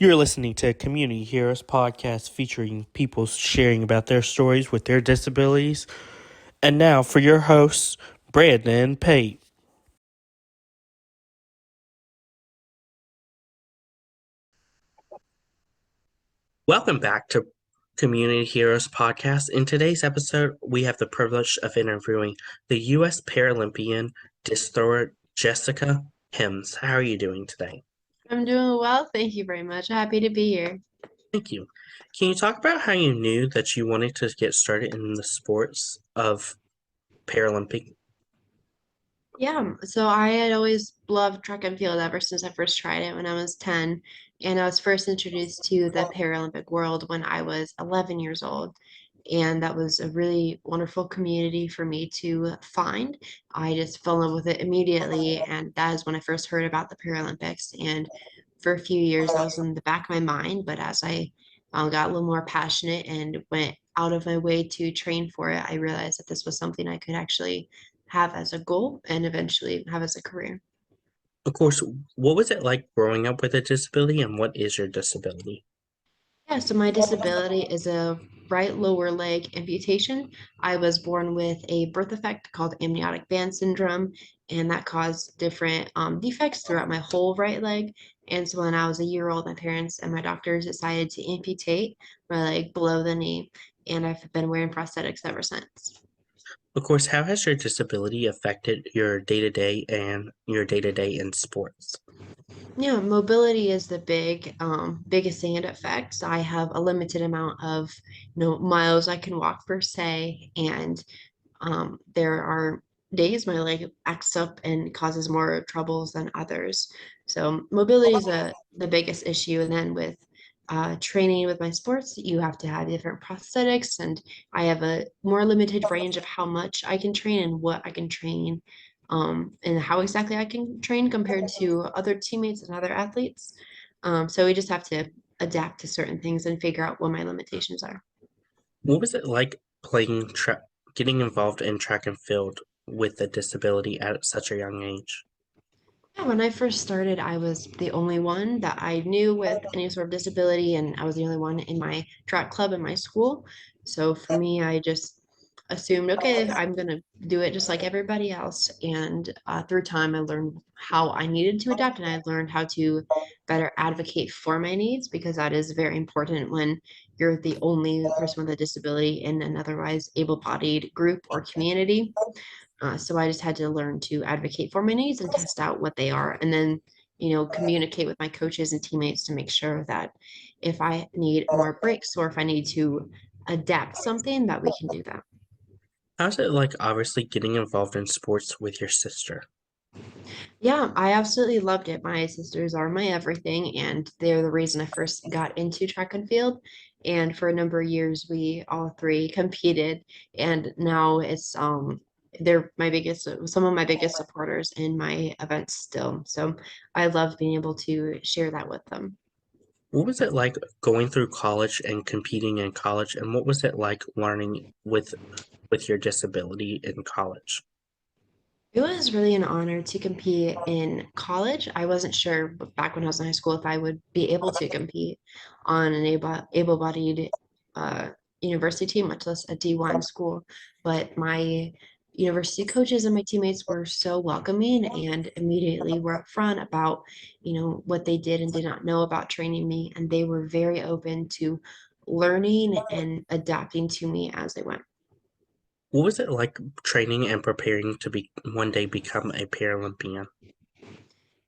You're listening to Community Heroes podcast featuring people sharing about their stories with their disabilities. And now for your hosts, Brandon and Pate. Welcome back to Community Heroes podcast. In today's episode, we have the privilege of interviewing the US Paralympian disc thrower Jessica Heims. How are you doing today? I'm doing well. Thank you very much. Happy to be here. Thank you. Can you talk about how you knew that you wanted to get started in the sports of Paralympic? Yeah, so I had always loved track and field ever since I first tried it when I was 10. And I was first introduced to the Paralympic world when I was 11 years old. And that was a really wonderful community for me to find. I just fell in love with it immediately. And that is when I first heard about the Paralympics. And for a few years, that was in the back of my mind. But as I got a little more passionate and went out of my way to train for it, I realized that this was something I could actually have as a goal and eventually have as a career. Of course, what was it like growing up with a disability and what is your disability? Yeah, so my disability is a right lower leg amputation. I was born with a birth defect called amniotic band syndrome, and that caused different defects throughout my whole right leg. And so when I was a year old, my parents and my doctors decided to amputate my leg below the knee, and I've been wearing prosthetics ever since. Of course, how has your disability affected your day-to-day and your day-to-day in sports? Yeah, mobility is the biggest thing it affects. I have a limited amount of, miles I can walk per se, and there are days my leg acts up and causes more troubles than others. So mobility is the biggest issue. And then with training with my sports, you have to have different prosthetics, and I have a more limited range of how much I can train and what I can train, and how exactly I can train compared to other teammates and other athletes. So we just have to adapt to certain things and figure out what my limitations are. What was it like getting involved in track and field with a disability at such a young age? Yeah, when I first started, I was the only one that I knew with any sort of disability, and I was the only one in my track club in my school. So for me, I just assumed, okay, I'm gonna do it just like everybody else. And through time, I learned how I needed to adapt, and I learned how to better advocate for my needs because that is very important when you're the only person with a disability in an otherwise able-bodied group or community. So I just had to learn to advocate for my needs and test out what they are, and then, communicate with my coaches and teammates to make sure that if I need more breaks or if I need to adapt something, that we can do that. How's it like obviously getting involved in sports with your sister? Yeah, I absolutely loved it. My sisters are my everything, and they're the reason I first got into track and field. And for a number of years, we all three competed, and now they're some of my biggest supporters in my events still. So I love being able to share that with them. What was it like going through college and competing in college, and what was it like learning with your disability in college? It was really an honor to compete in college. I wasn't sure back when I was in high school if I would be able to compete on an able-bodied uh, university team, much less a D1 school. But my university coaches and my teammates were so welcoming and immediately were upfront about, what they did and did not know about training me. And they were very open to learning and adapting to me as they went. What was it like training and preparing to be one day become a Paralympian?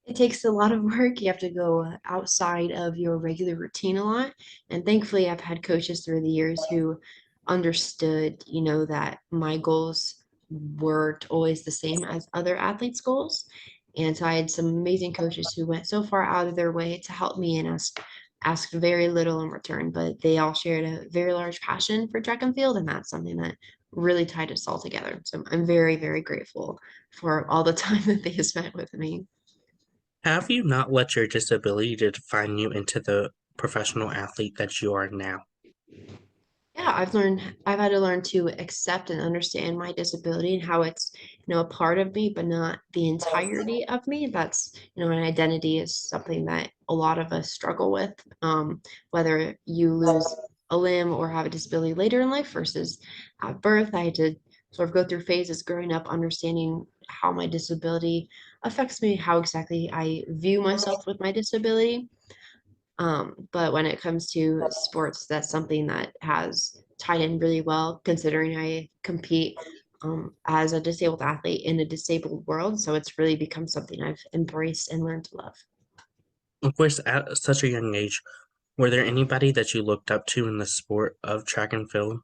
It takes a lot of work. You have to go outside of your regular routine a lot. And thankfully, I've had coaches through the years who understood, that my goals weren't always the same as other athletes' goals. And so I had some amazing coaches who went so far out of their way to help me and asked very little in return, but they all shared a very large passion for track and field, and that's something that really tied us all together. So I'm very, very grateful for all the time that they have spent with me. Have you not let your disability define you into the professional athlete that you are now? Yeah, I've had to learn to accept and understand my disability and how it's, a part of me, but not the entirety of me. That's, an identity is something that a lot of us struggle with. Whether you lose a limb or have a disability later in life versus at birth, I had to sort of go through phases growing up, understanding how my disability affects me, how exactly I view myself with my disability. But when it comes to sports, that's something that has tied in really well, considering I compete as a disabled athlete in a disabled world. So it's really become something I've embraced and learned to love. Of course, at such a young age, were there anybody that you looked up to in the sport of track and field?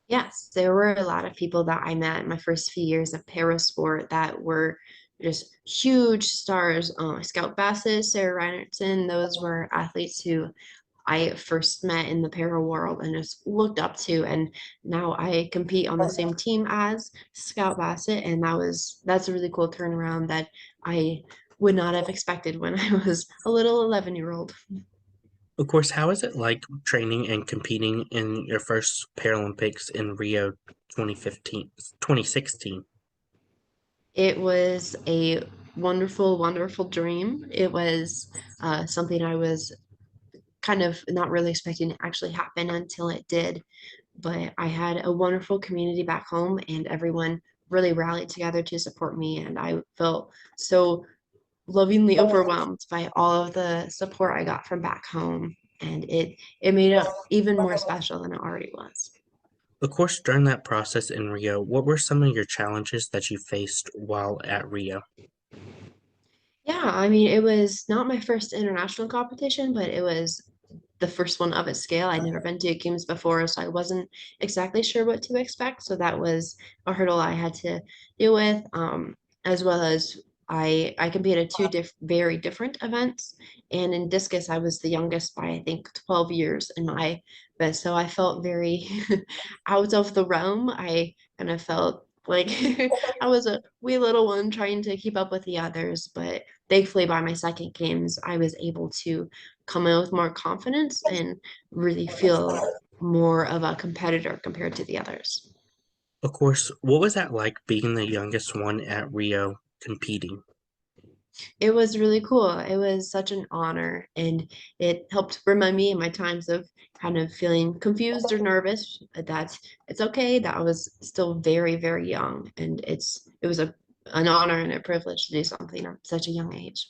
Yes, there were a lot of people that I met in my first few years of para sport that were just huge stars. Scout Bassett, Sarah Reinertson, those were athletes who I first met in the para world and just looked up to. And now I compete on the same team as Scout Bassett. And that's a really cool turnaround that I would not have expected when I was a little 11-year-old. Of course, how is it like training and competing in your first Paralympics in Rio 2015, 2016? It was a wonderful, wonderful dream. It was something I was kind of not really expecting to actually happen until it did. But I had a wonderful community back home, and everyone really rallied together to support me. And I felt so lovingly overwhelmed by all of the support I got from back home. And it made it even more special than it already was. Of course, during that process in Rio, what were some of your challenges that you faced while at Rio? Yeah, I mean, it was not my first international competition, but it was the first one of its scale. I'd never been to games before, so I wasn't exactly sure what to expect. So that was a hurdle I had to deal with, as well as I competed at two very different events. And in discus, I was the youngest by I think 12 years in my event. So I felt very out of the realm. I kind of felt like I was a wee little one trying to keep up with the others, but thankfully by my second games, I was able to come in with more confidence and really feel more of a competitor compared to the others. Of course, what was that like being the youngest one at Rio competing? It was really cool. It was such an honor, and it helped remind me in my times of kind of feeling confused or nervous that it's okay that I was still very, very young, and it was an honor and a privilege to do something at such a young age.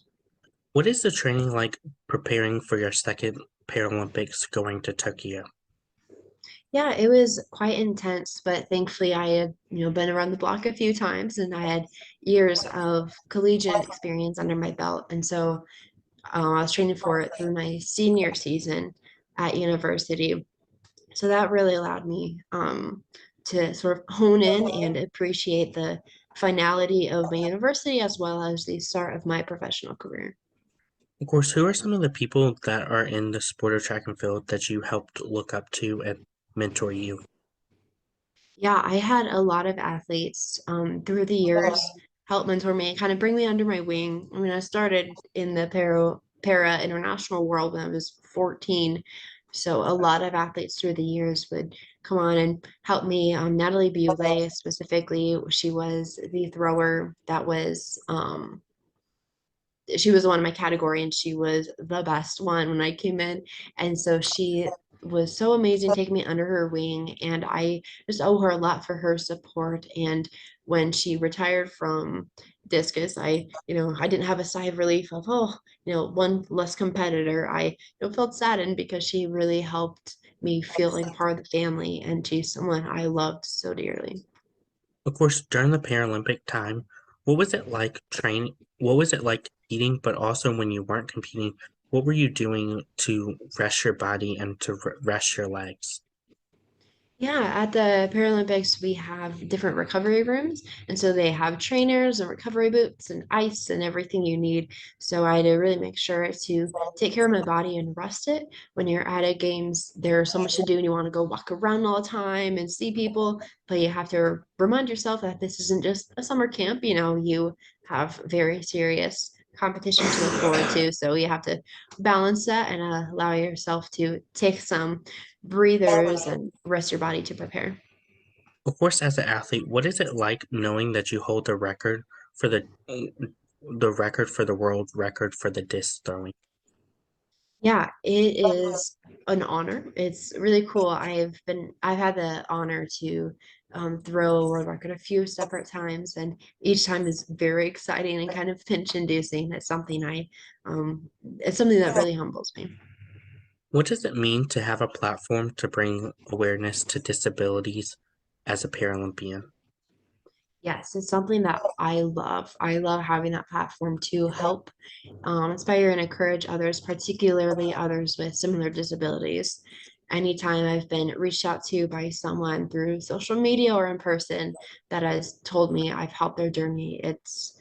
What is the training like preparing for your second Paralympics going to Tokyo? Yeah, it was quite intense, but thankfully I had, been around the block a few times and I had years of collegiate experience under my belt. And so I was training for it through my senior season at university. So that really allowed me to sort of hone in and appreciate the finality of my university as well as the start of my professional career. Of course, who are some of the people that are in the sport of track and field that you helped look up to and mentor you? Yeah, I had a lot of athletes through the years help mentor me and kind of bring me under my wing. I mean, I started in the para international world when I was 14. So a lot of athletes through the years would come on and help me. Natalie Bewley specifically, she was the thrower that was she was the one in my category and she was the best one when I came in. And so she was so amazing taking me under her wing. And I just owe her a lot for her support. And when she retired from discus, I didn't have a sigh of relief of, oh, one less competitor. I felt saddened because she really helped me feel like a part of the family. And she's someone I loved so dearly. Of course, during the Paralympic time, what was it like training? What was it like competing, but also when you weren't competing, what were you doing to rest your body and to rest your legs? Yeah, at the Paralympics, we have different recovery rooms. And so they have trainers and recovery boots and ice and everything you need. So I had to really make sure to take care of my body and rest it. When you're at a games, there's so much to do and you want to go walk around all the time and see people, but you have to remind yourself that this isn't just a summer camp. You have very serious competition to look forward to. So you have to balance that and allow yourself to take some breathers and rest your body to prepare. Of course, as an athlete, what is it like knowing that you hold for the record for the world record for the disc throwing? Yeah, it is an honor. It's really cool. I've had the honor to throw a world record a few separate times, and each time is very exciting and kind of pinch inducing. It's something that really humbles me. What does it mean to have a platform to bring awareness to disabilities as a Paralympian? Yes, it's something that I love. I love having that platform to help inspire and encourage others, particularly others with similar disabilities. Anytime I've been reached out to by someone through social media or in person that has told me I've helped their journey, it's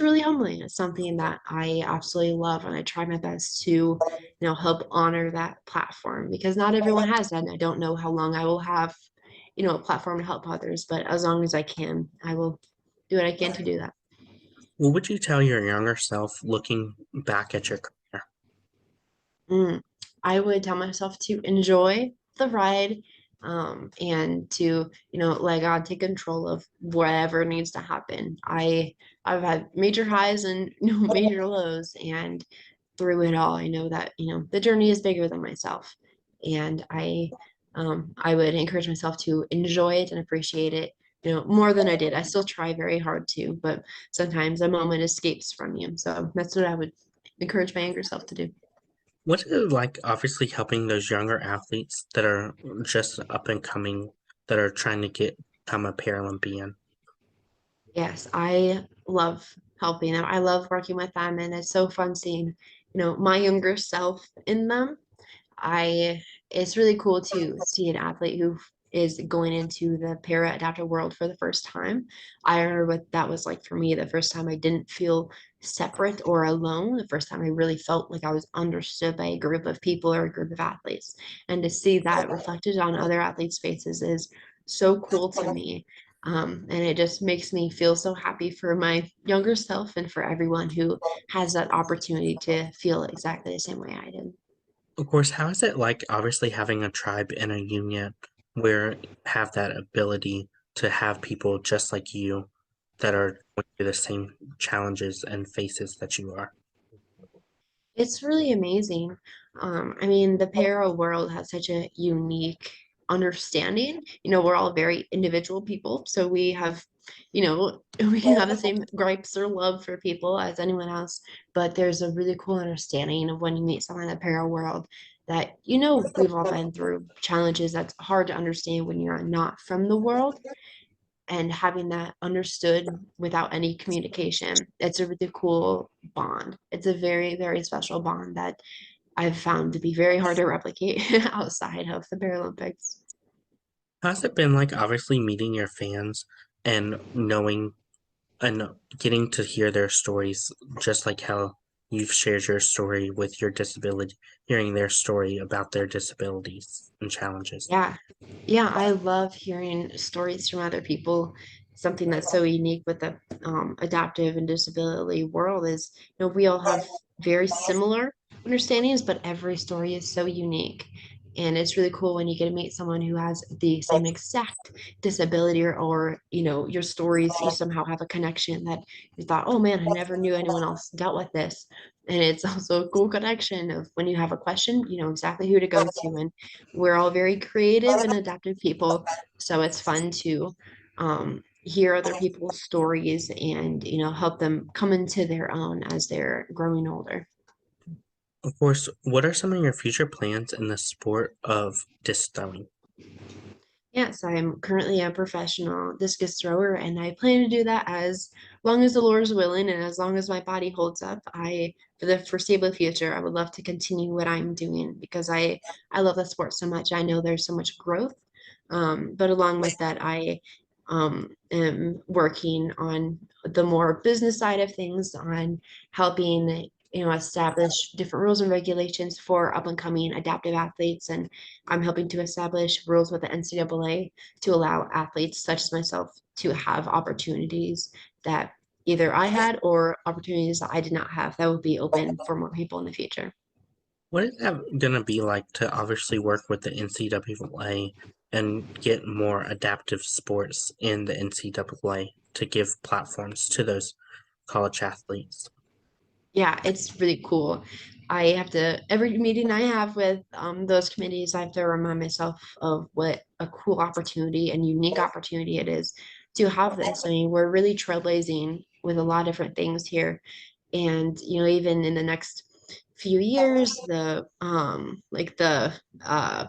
really humbling. It's something that I absolutely love, and I try my best to, help honor that platform because not everyone has that. And I don't know how long I will have, a platform to help others, but as long as I can, I will do what I can to do that. What would you tell your younger self looking back at your career? Mm, I would tell myself to enjoy the ride, and to, let God take control of whatever needs to happen. I've had major highs and major lows, and through it all, I know that, the journey is bigger than myself. And I would encourage myself to enjoy it and appreciate it, more than I did. I still try very hard to, but sometimes a moment escapes from you. So that's what I would encourage my younger self to do. What is it like, obviously, helping those younger athletes that are just up and coming, that are trying to become a Paralympian? Yes, I love helping them. I love working with them, and it's so fun seeing, my younger self in them. I It's really cool to see an athlete who is going into the para adaptive world for the first time. I remember what that was like for me the first time I didn't feel separate or alone, the first time I really felt like I was understood by a group of people or a group of athletes. And to see that reflected on other athletes' faces is so cool to me. And it just makes me feel so happy for my younger self and for everyone who has that opportunity to feel exactly the same way I did. Of course, how is it like, obviously, having a tribe and a union where you have that ability to have people just like you that are going through the same challenges and faces that you are? It's really amazing. I mean, the para world has such a unique understanding. We're all very individual people, so we have, we can have the same gripes or love for people as anyone else, but there's a really cool understanding of when you meet someone in the para world that, we've all been through challenges that's hard to understand when you're not from the world, and having that understood without any communication. It's a really cool bond. It's a very, very special bond that I've found to be very hard to replicate outside of the Paralympics. How's it been like, obviously, meeting your fans and knowing and getting to hear their stories, just like how you've shared your story with your disability, hearing their story about their disabilities and challenges? Yeah. Yeah, I love hearing stories from other people. Something that's so unique with the adaptive and disability world is, we all have very similar understandings, but every story is so unique. And it's really cool when you get to meet someone who has the same exact disability, or, your stories, you somehow have a connection that you thought, oh man, I never knew anyone else dealt with this. And it's also a cool connection of when you have a question, you know exactly who to go to. And we're all very creative and adaptive people, so it's fun to hear other people's stories and, help them come into their own as they're growing older. Of course, what are some of your future plans in the sport of disc throwing? Yes, I'm currently a professional discus thrower, and I plan to do that as long as the Lord is willing and as long as my body holds up. For the foreseeable future, I would love to continue what I'm doing because I love the sport so much. I know there's so much growth, but along with that, I am working on the more business side of things, on helping, establish different rules and regulations for up and coming adaptive athletes, and I'm helping to establish rules with the NCAA to allow athletes such as myself to have opportunities that either I had or opportunities that I did not have that would be open for more people in the future. What is that going to be like to obviously work with the NCAA and get more adaptive sports in the NCAA to give platforms to those college athletes? Yeah, it's really cool. I have to, every meeting I have with those committees, I have to remind myself of what a cool opportunity and unique opportunity it is to have this. I mean, we're really trailblazing with a lot of different things here. And, even in the next few years, the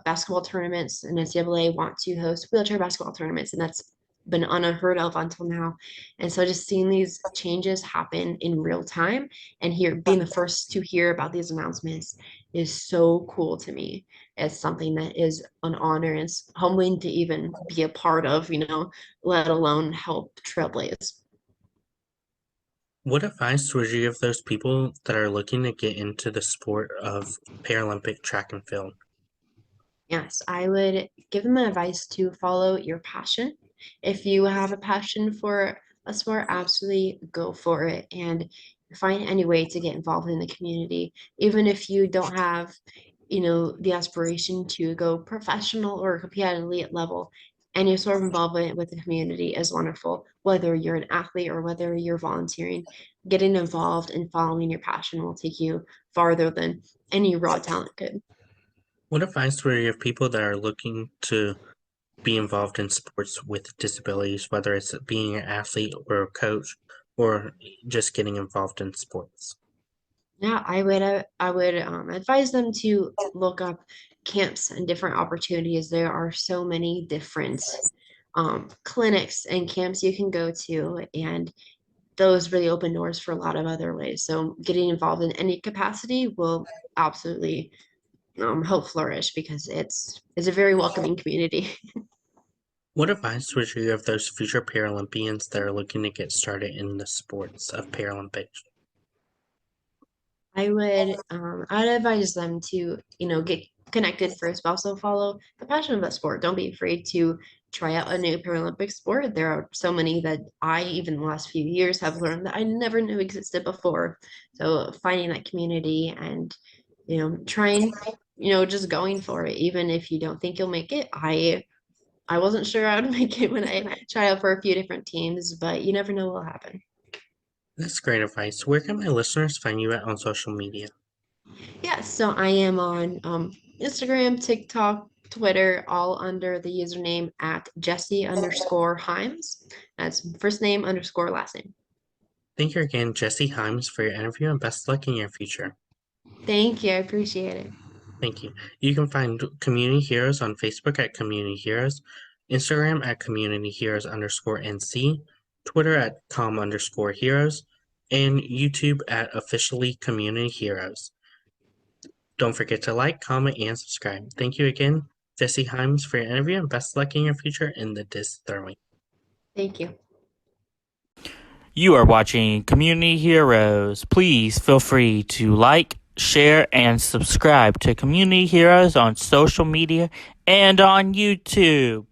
basketball tournaments and NCAA want to host wheelchair basketball tournaments, and that's been unheard of until now. And so just seeing these changes happen in real time and being the first to hear about these announcements is so cool to me. It's something that is an honor and it's humbling to even be a part of, let alone help trailblaze. What advice would you give those people that are looking to get into the sport of Paralympic track and field? Yes, I would give them advice to follow your passion. If you have a passion for a sport, absolutely go for it and find any way to get involved in the community. Even if you don't have, the aspiration to go professional or compete at an elite level, any sort of involvement with the community is wonderful. Whether you're an athlete or whether you're volunteering, getting involved and following your passion will take you farther than any raw talent could. What advice would you give people that are looking to be involved in sports with disabilities, whether it's being an athlete or a coach or just getting involved in sports? Yeah, I would advise them to look up camps and different opportunities. There are so many different clinics and camps you can go to, and those really open doors for a lot of other ways. So getting involved in any capacity will absolutely help flourish because it's a very welcoming community. What advice would you give those future Paralympians that are looking to get started in the sports of Paralympics? I'd advise them to, get connected first, but also follow the passion of that sport. Don't be afraid to try out a new Paralympic sport. There are so many that I, even the last few years, have learned that I never knew existed before. So finding that community and, trying, just going for it, even if you don't think you'll make it. I wasn't sure I would make it when I tried out for a few different teams, but you never know what will happen. That's great advice. Where can my listeners find you at on social media? Yeah, so I am on Instagram, TikTok, Twitter, all under the username at Jesse_Heims. That's first name underscore last name. Thank you again, Jesse Heims, for your interview and best luck in your future. Thank you. I appreciate it. Thank you. You can find Community Heroes on Facebook at Community Heroes, Instagram at Community Heroes _NC, Twitter at com_heroes, and YouTube at officially Community Heroes. Don't forget to like, comment, and subscribe. Thank you again, Jesse Heims, for your interview and best luck in your future in the disc throwing. Thank you. You are watching Community Heroes. Please feel free to like, share, and subscribe to Community Heroes on social media and on YouTube.